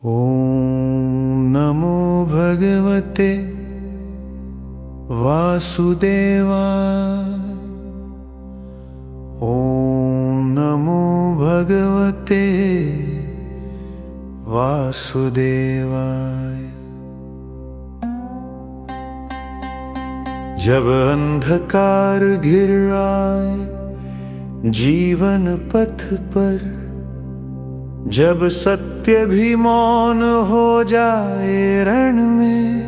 ॐ नमो भगवते वासुदेवाय। ॐ नमो भगवते वासुदेवाय। जब अंधकार घिर आए जीवन पथ पर, जब सत्य भी मौन हो जाए रण में,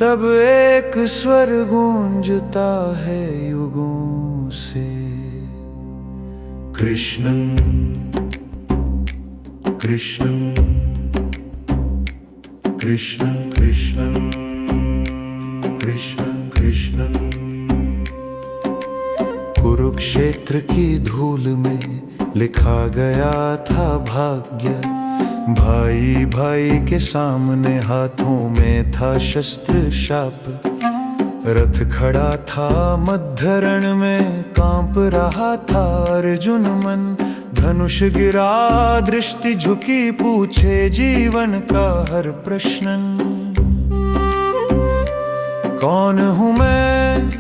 तब एक स्वर गूंजता है युगों से, कृष्णं कृष्णं कृष्णं कृष्णं कृष्णं कृष्णं। कुरुक्षेत्र की धूल में लिखा गया था भाग्य, भाई भाई के सामने हाथों में था शस्त्र शाप। रथ खड़ा था मध्य रण में, कांप रहा था अर्जुन मन। धनुष गिरा दृष्टि झुकी, पूछे जीवन का हर प्रश्न, कौन हूँ मैं,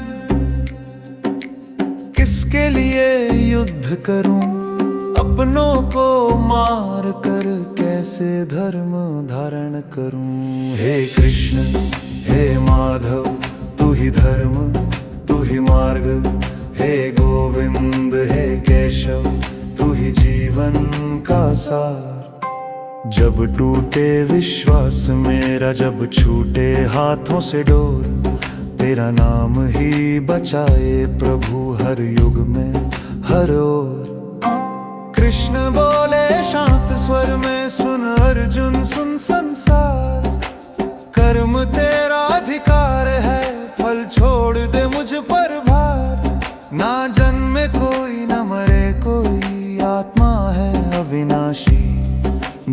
किसके लिए युद्ध करूं, अपनों को मार कर कैसे धर्म धारण करूं। हे कृष्ण हे माधव तू ही धर्म तू ही मार्ग, हे गोविंद हे केशव तू ही जीवन का सार। जब टूटे विश्वास मेरा, जब छूटे हाथों से डोर, तेरा नाम ही बचाए प्रभु हर युग में हर ओर। कृष्ण बोले शांत स्वर में, सुन अर्जुन सुन संसार। कर्म तेरा अधिकार है, फल छोड़ दे मुझ पर भार। ना जन्मे कोई न मरे कोई, आत्मा है अविनाशी।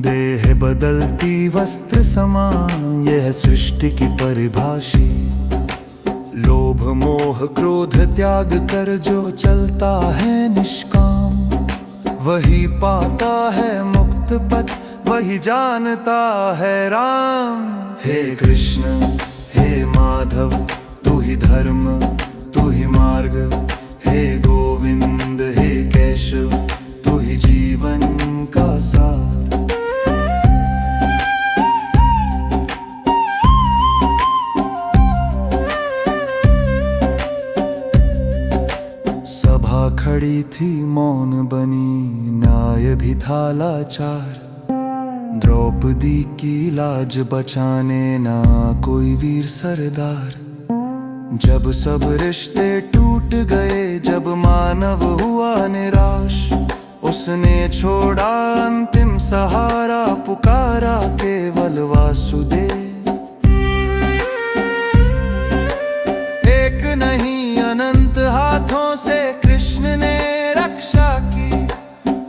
देह बदलती वस्त्र समान, यह सृष्टि की परिभाषी। लोभ मोह क्रोध त्याग कर जो चलता है निष्काम, वही पाता है मुक्त पथ, वही जानता है राम। हे कृष्ण हे माधव तू ही धर्म तू ही मार्ग, हे गोविंद हे केशव तू ही जीवन का सार। सभा खड़ी थी मौन बनी, न्याय भी था लाचार। द्रौपदी की लाज बचाने ना कोई वीर सरदार। जब सब रिश्ते टूट गए, जब मानव हुआ निराश, उसने छोड़ा अंतिम सहारा, पुकारा केवल वासुदेव। एक नहीं अनंत हाथों से कृष्ण ने रक्षा की।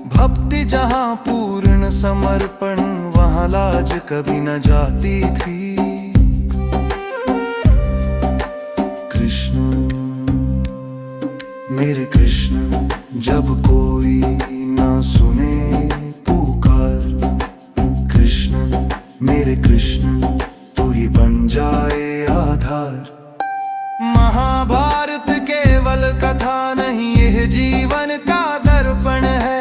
भक्ति जहाँ पूर्ण समर्पण, वहाँ लाज कभी न जाती थी। कृष्ण मेरे कृष्ण, जब कोई ना सुने पुकार, कृष्ण मेरे कृष्ण तू ही बन जाए आधार। महाभारत केवल कथा नहीं, यह जीवन का दर्पण है।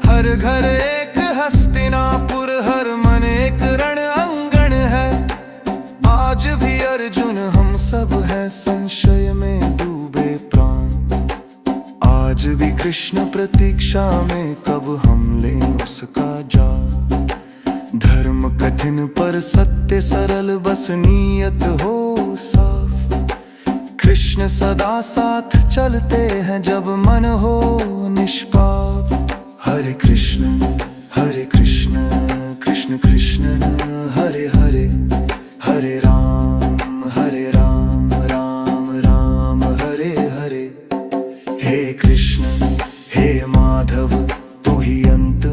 हर घर एक हस्तिनापुर, हर मन एक रण अंगन है। आज भी अर्जुन हम सब है, संशय में डूबे प्राण। आज भी कृष्ण प्रतीक्षा में, कब हम लें उसका जान। धर्म कठिन पर सत्य सरल, बस नीयत हो साफ। कृष्ण सदा साथ चलते हैं, जब मन हो निष्पाप। हरे कृष्ण कृष्ण कृष्ण हरे हरे, हरे राम राम राम हरे हरे। हे कृष्ण हे माधव तू ही अंत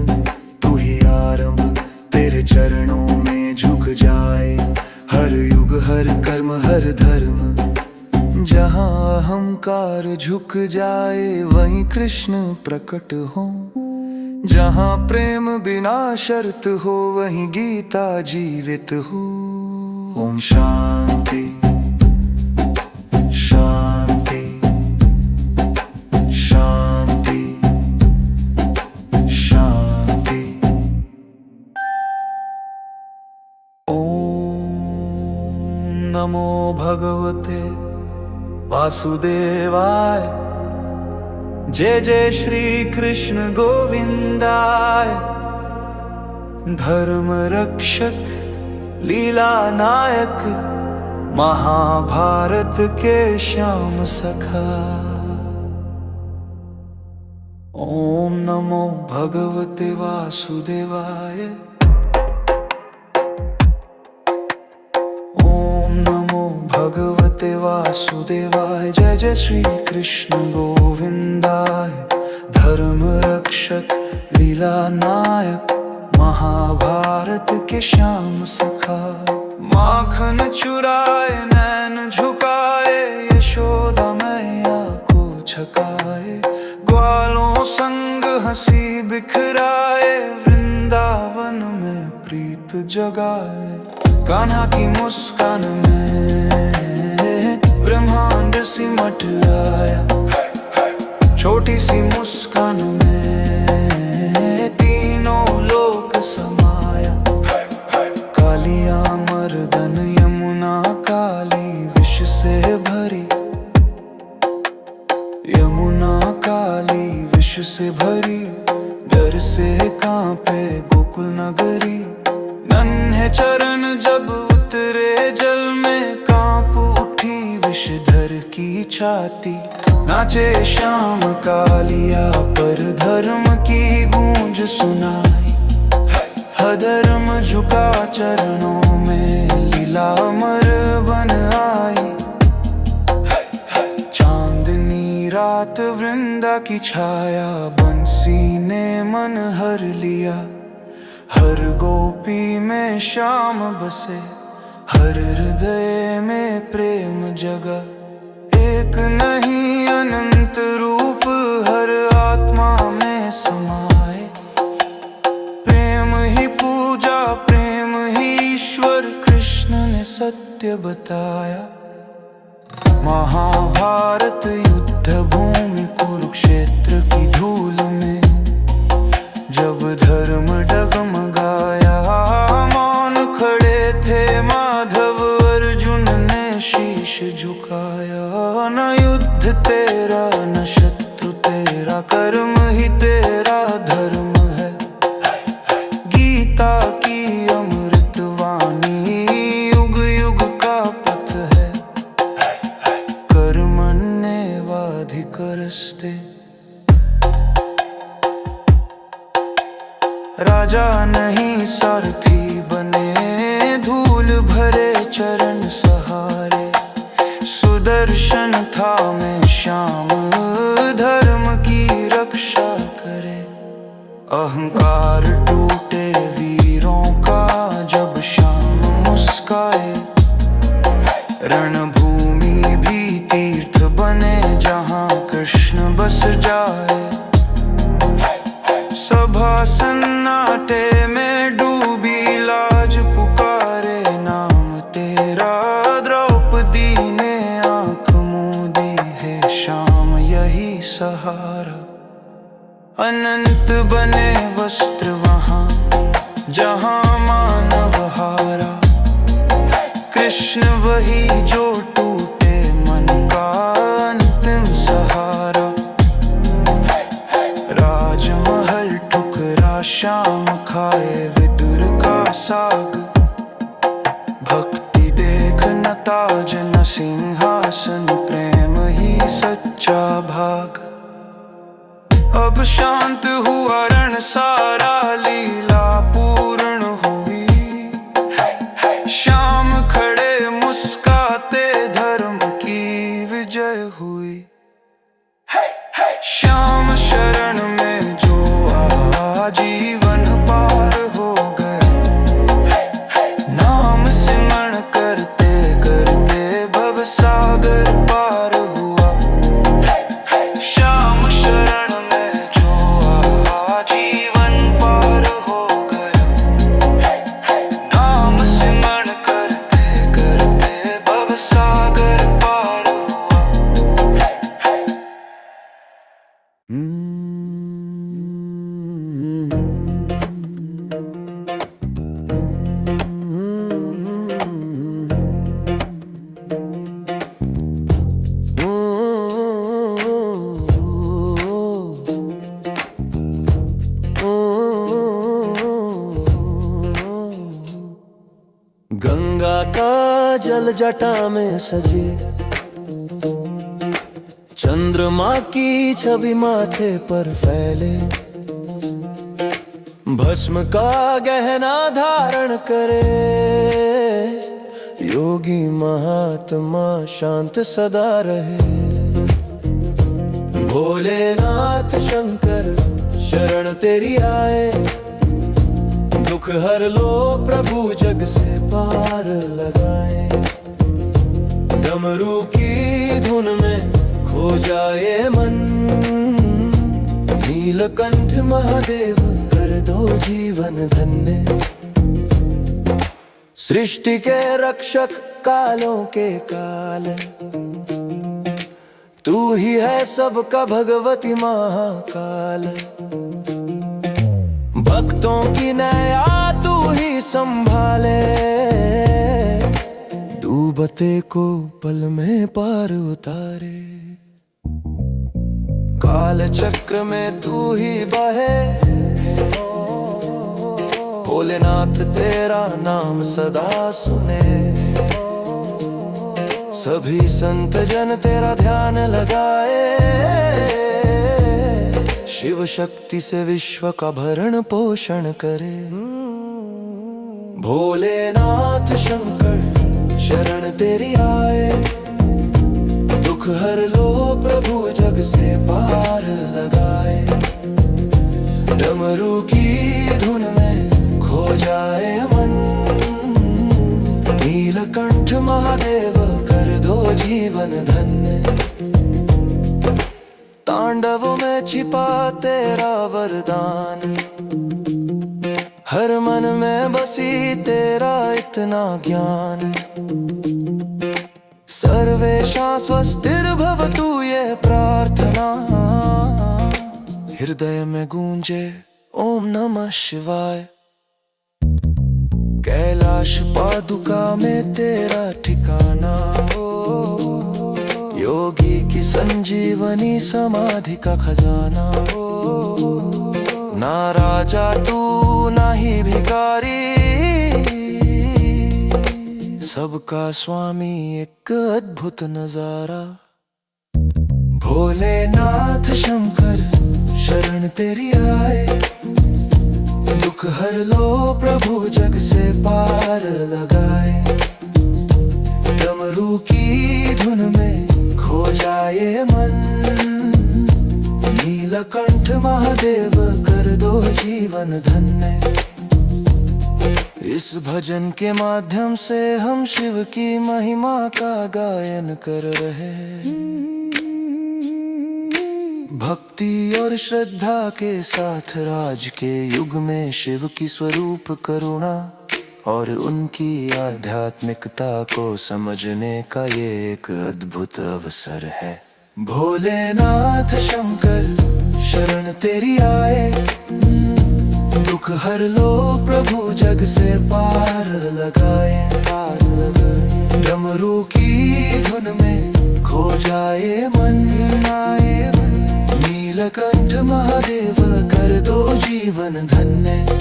तू ही आरंभ, तेरे चरणों में झुक जाए हर युग हर कर्म हर धर्म। जहाँ अहंकार झुक जाए, वहीं कृष्ण प्रकट हो। जहाँ प्रेम बिना शर्त हो वहीं गीता जीवित हो। ओम शांति शांति शांति शांति। ओम नमो भगवते वासुदेवाय। जय जय श्री कृष्ण गोविंदाय। धर्म रक्षक लीला नायक महाभारत के श्याम सखा। ओम नमो भगवते वासुदेवाय। ओम नमो भगवते वासुदेवाय। जय जय श्री कृष्ण गोविंदाय। धर्म रक्षक लीला नायक महाभारत के श्याम सखा। माखन चुराए नैन झुकाए यशोदा मैया को छकाए। ग्वालों संग हंसी बिखराए वृंदावन में प्रीत जगाए। कान्हा की मुस्कान में ब्रह्मांड सिमट आया। छोटी सी मुस्कान में तीनों लोक समाया। कालिया मर्दन यमुना काली विष से भरी। यमुना काली विष से भरी। डर से कांपे गोकुल नगरी। नन्हे चरण जब उतरे जल में कांप उठी विषधर की छाती। नाचे श्याम कालिया पर धर्म की गूंज सुनाई। अधर्म झुका चरणों में लीला अमर बन आई। चांदनी रात वृंदा की छाया बंसी ने मन हर लिया। हर गोपी में श्याम बसे। हर हृदय में प्रेम जगा। एक नहीं अनंत रूप हर आत्मा में समाए। प्रेम ही पूजा प्रेम ही ईश्वर कृष्ण ने सत्य बताया। महाभारत युद्ध भूमि कुरुक्षेत्र की धूल में जब धर्म डगमगाया। मौन खड़े थे माधव अर्जुन ने शीश झुकाया। न युद्ध तेरा न शत्रु तेरा कर्म ही तेरा धर्म है। गीता की अमृत वाणी युग युग का पथ है। कर्मण्येवाधिकारस्ते। राजा नहीं सारथी बने धूल भरे चरण सहारे। सुदर्शन था में श्याम धर्म की रक्षा करे। अहंकार टूटे वीरों का जब श्याम मुस्काए। रणभूमि भी तीर्थ बने जहाँ कृष्ण बस जाए। सभा सन्नाटे में डूबी लाज पुकारे नाम तेरा। द्रौपदी ने आंख मूंदी है श्याम यही सहारा। अनंत बने वस्त्र वहाँ जहाँ मानव हारा। कृष्ण वही जो टूटे मन का अंतिम सहारा। राजमहल ठुकरा श्याम खाए विदुर का साग। भक्ति देख न ताज न सिंहासन प्रेम ही सच्चा भाग। अब शांत हुआ रण सारा लीला पूर्ण हुई। श्याम खड़े मुस्काते धर्म की विजय हुई। श्याम शरण में जो जीवन पार हो गया। नाम सिमरण करते करते भव सागर पार हुआ। श्याम शरण में जो जीवन गंगा का जल जटा में सजे, चंद्रमा की छवि माथे पर फैले, भस्म का गहना धारण करे, योगी महात्मा शांत सदा रहे। भोलेनाथ शंकर शरण तेरी आए, दुख हर लो प्रभु जग से पार लगाए। डमरू की धुन में खो जाए मन, नीलकंठ महादेव कर दो जीवन धन्य। सृष्टि के रक्षक कालों के काल, तू ही है सबका भगवती महाकाल। भक्तों की नया तू ही संभाले, डूबते को पल में पार उतारे। काल चक्र में तू ही बहे, भोलेनाथ तेरा नाम सदा सुने। सभी संत जन तेरा ध्यान लगाए, शिव शक्ति से विश्व का भरण पोषण करे। भोलेनाथ शंकर शरण तेरी आए, दुख हर लो प्रभु जग से पार लगाए। डमरू की धुन में खो जाए मन, नीलकंठ महादेव कर दो जीवन धन्य। तांडव में छिपा तेरा वरदान, हर मन में बसी तेरा इतना ज्ञान। सर्वेषां स्वस्तिर्भवतु ये प्रार्थना, हृदय में गूंजे ओम नमः शिवाय। कैलाश पादुका में तेरा ठिकाना, योगी की संजीवनी समाधि का खजाना। ना राजा तू ना ही भिखारी, सबका स्वामी एक अद्भुत नजारा। भोलेनाथ शंकर शरण तेरी आए, दुख हर लो प्रभु जग से पार लगाए। डमरू की धुन में खो जाए मन, नीलकंठ महादेव कर दो जीवन धन्य। इस भजन के माध्यम से हम शिव की महिमा का गायन कर रहे हैं। भक्ति और श्रद्धा के साथ राज के युग में शिव की स्वरूप करुणा और उनकी आध्यात्मिकता को समझने का ये एक अद्भुत अवसर है। भोलेनाथ शंकर शरण तेरी आए, दुख हर लो प्रभु जग से पार लगाए। डमरू की धुन में खो जाए मन, नीलकंठ महादेव कर दो जीवन धन्य।